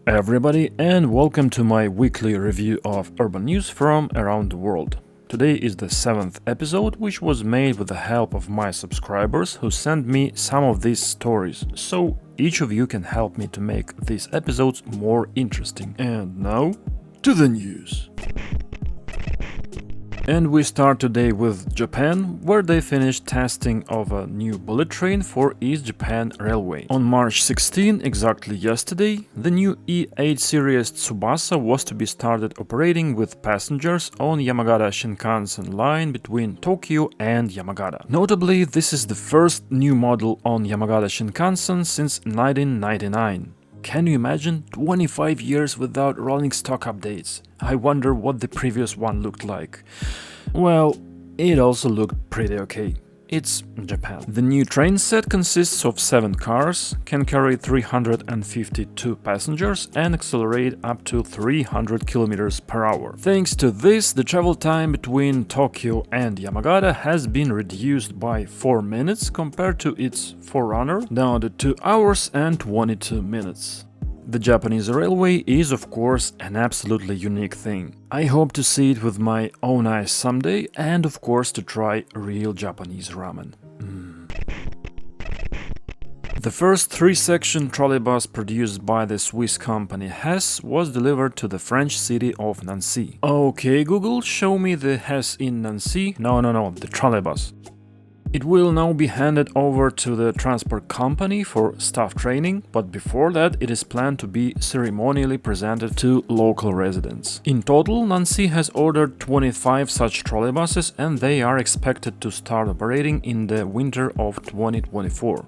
everybody, and welcome to my weekly review of urban news from around the world. Today is the 7th episode, which was made with the help of my subscribers who sent me some of these stories, so each of you can help me to make these episodes more interesting. And now, to the news. And we start today with Japan, where they finished testing of a new bullet train for East Japan Railway. On March 16, exactly yesterday, the new E8 series Tsubasa was to be started operating with passengers on Yamagata Shinkansen line between Tokyo and Yamagata. Notably, this is the first new model on Yamagata Shinkansen since 1999. Can you imagine 25 years without rolling stock updates? I wonder what the previous one looked like. Well, it also looked pretty okay. It's Japan. The new train set consists of 7 cars, can carry 352 passengers and accelerate up to 300 km per hour. Thanks to this, the travel time between Tokyo and Yamagata has been reduced by 4 minutes compared to its forerunner, down to 2 hours and 22 minutes. The Japanese railway is, of course, an absolutely unique thing. I hope to see it with my own eyes someday and, of course, to try real Japanese ramen. The first 3-section trolleybus produced by the Swiss company Hess was delivered to the French city of Nancy. Okay, Google, show me the Hess in Nancy. No, the trolleybus. It will now be handed over to the transport company for staff training, but before that it is planned to be ceremonially presented to local residents. In total, Nancy has ordered 25 such trolleybuses and they are expected to start operating in the winter of 2024.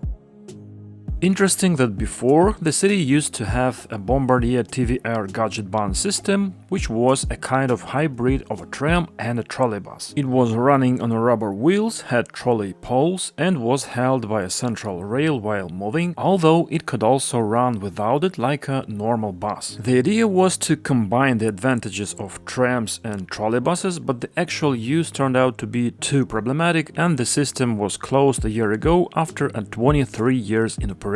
Interesting that before, the city used to have a Bombardier TV-Air Gadgetbahn system, which was a kind of hybrid of a tram and a trolleybus. It was running on rubber wheels, had trolley poles, and was held by a central rail while moving, although it could also run without it like a normal bus. The idea was to combine the advantages of trams and trolleybuses, but the actual use turned out to be too problematic and the system was closed a year ago after 23 years in operation.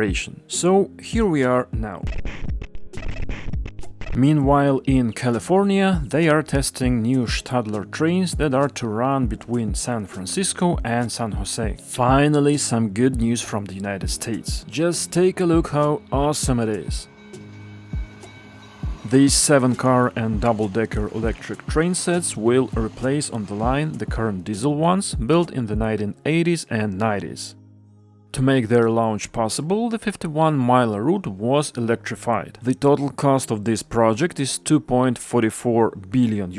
So here we are now. Meanwhile, in California, they are testing new Stadler trains that are to run between San Francisco and San Jose. Finally, some good news from the United States. Just take a look how awesome it is. These 7-car and double-decker electric train sets will replace on the line the current diesel ones built in the 1980s and 90s. To make their launch possible, the 51-mile route was electrified. The total cost of this project is $2.44 billion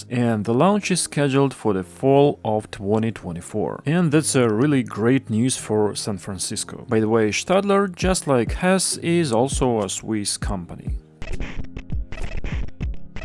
and the launch is scheduled for the fall of 2024. And that's a really great news for San Francisco. By the way, Stadler, just like Hess, is also a Swiss company.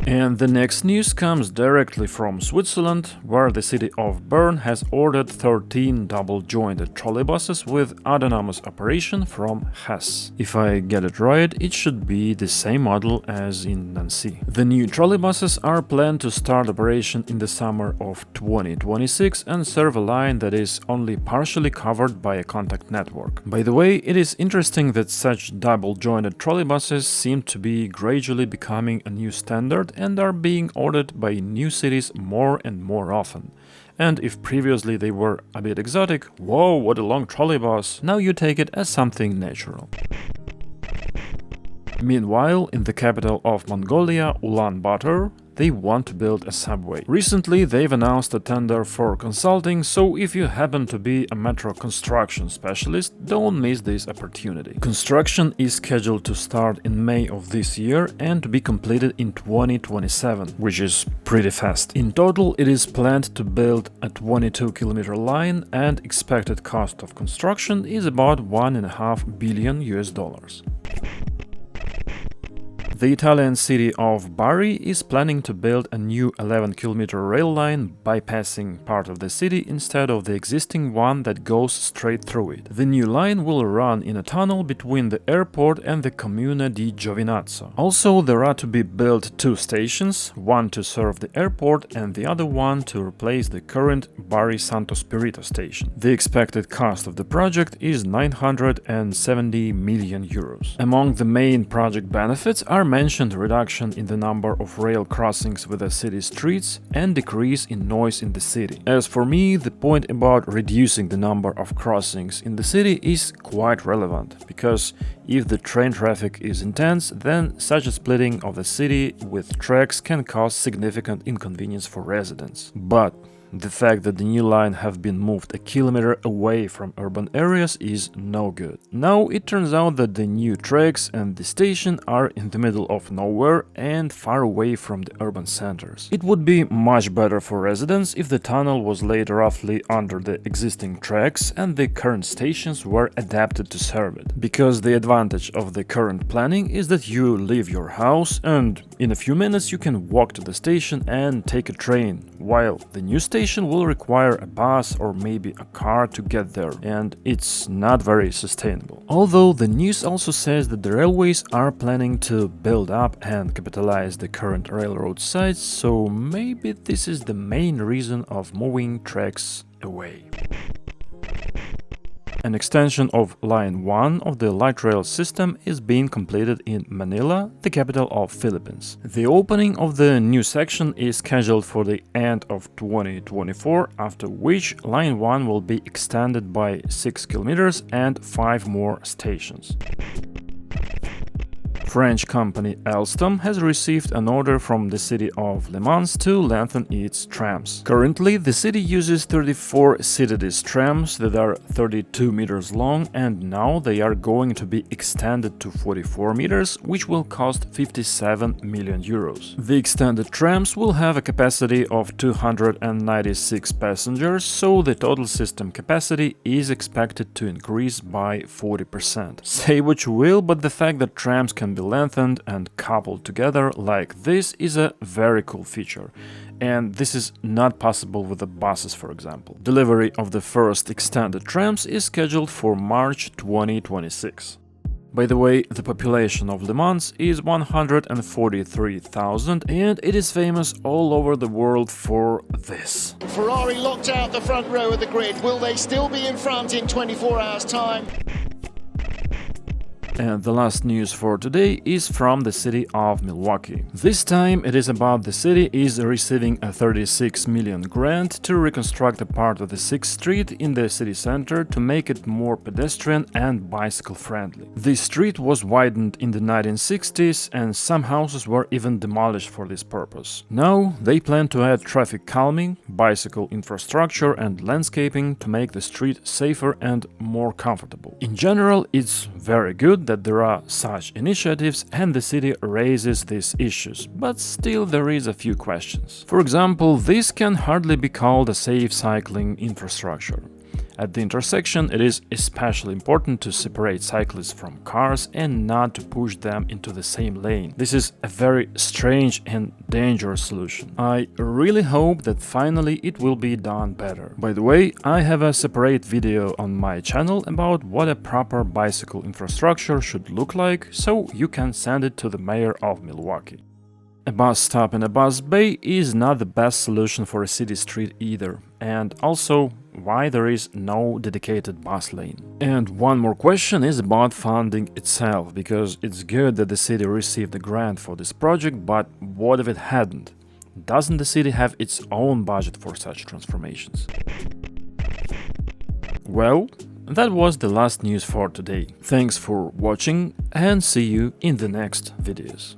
And the next news comes directly from Switzerland, where the city of Bern has ordered 13 double-jointed trolleybuses with autonomous operation from Hess. If I get it right, it should be the same model as in Nancy. The new trolleybuses are planned to start operation in the summer of 2026 and serve a line that is only partially covered by a contact network. By the way, it is interesting that such double-jointed trolleybuses seem to be gradually becoming a new standard and are being ordered by new cities more and more often. And if previously they were a bit exotic, whoa, what a long trolleybus, now you take it as something natural. Meanwhile, in the capital of Mongolia, Ulaanbataar, they want to build a subway. Recently, they've announced a tender for consulting, so if you happen to be a metro construction specialist, don't miss this opportunity. Construction is scheduled to start in May of this year and to be completed in 2027, which is pretty fast. In total, it is planned to build a 22-kilometer line and expected cost of construction is about $1.5 billion. The Italian city of Bari is planning to build a new 11-kilometer rail line bypassing part of the city instead of the existing one that goes straight through it. The new line will run in a tunnel between the airport and the Comune di Giovinazzo. Also, there are to be built two stations, one to serve the airport and the other one to replace the current Bari Santo Spirito station. The expected cost of the project is 970 million euros. Among the main project benefits are mentioned reduction in the number of rail crossings with the city streets and decrease in noise in the city. As for me, the point about reducing the number of crossings in the city is quite relevant, because if the train traffic is intense, then such a splitting of the city with tracks can cause significant inconvenience for residents. But the fact that the new line have been moved a kilometer away from urban areas is no good. Now it turns out that the new tracks and the station are in the middle of nowhere and far away from the urban centers. It would be much better for residents if the tunnel was laid roughly under the existing tracks and the current stations were adapted to serve it. Because the advantage of the current planning is that you leave your house and in a few minutes you can walk to the station and take a train, while the new station will require a bus or maybe a car to get there, and it's not very sustainable. Although the news also says that the railways are planning to build up and capitalize the current railroad sites, so maybe this is the main reason of moving tracks away. An extension of Line 1 of the light rail system is being completed in Manila, the capital of Philippines. The opening of the new section is scheduled for the end of 2024, after which Line 1 will be extended by 6 kilometers and 5 more stations. French company Alstom has received an order from the city of Le Mans to lengthen its trams. Currently, the city uses 34 seated trams that are 32 meters long, and now they are going to be extended to 44 meters, which will cost 57 million euros. The extended trams will have a capacity of 296 passengers, so the total system capacity is expected to increase by 40%. Say what you will, but the fact that trams can be lengthened and coupled together like this is a very cool feature, and this is not possible with the buses, for example. Delivery of the first extended trams is scheduled for March 2026. By the way, the population of Le Mans is 143,000 and it is famous all over the world for this. Ferrari locked out the front row of the grid. Will they still be in front in 24 hours' time? And the last news for today is from the city of Milwaukee. This time it is about the city is receiving a 36 million grant to reconstruct a part of the 6th Street in the city center to make it more pedestrian and bicycle friendly. This street was widened in the 1960s and some houses were even demolished for this purpose. Now they plan to add traffic calming, bicycle infrastructure and landscaping to make the street safer and more comfortable. In general, it's very good that there are such initiatives and the city raises these issues, but still there is a few questions. For example, this can hardly be called a safe cycling infrastructure. At the intersection, it is especially important to separate cyclists from cars and not to push them into the same lane. This is a very strange and dangerous solution. I really hope that finally it will be done better. By the way, I have a separate video on my channel about what a proper bicycle infrastructure should look like, so you can send it to the mayor of Milwaukee. A bus stop in a bus bay is not the best solution for a city street either, and also why there is no dedicated bus lane. And one more question is about funding itself, because it's good that the city received a grant for this project, but what if it hadn't? Doesn't the city have its own budget for such transformations? Well, that was the last news for today. Thanks for watching and see you in the next videos.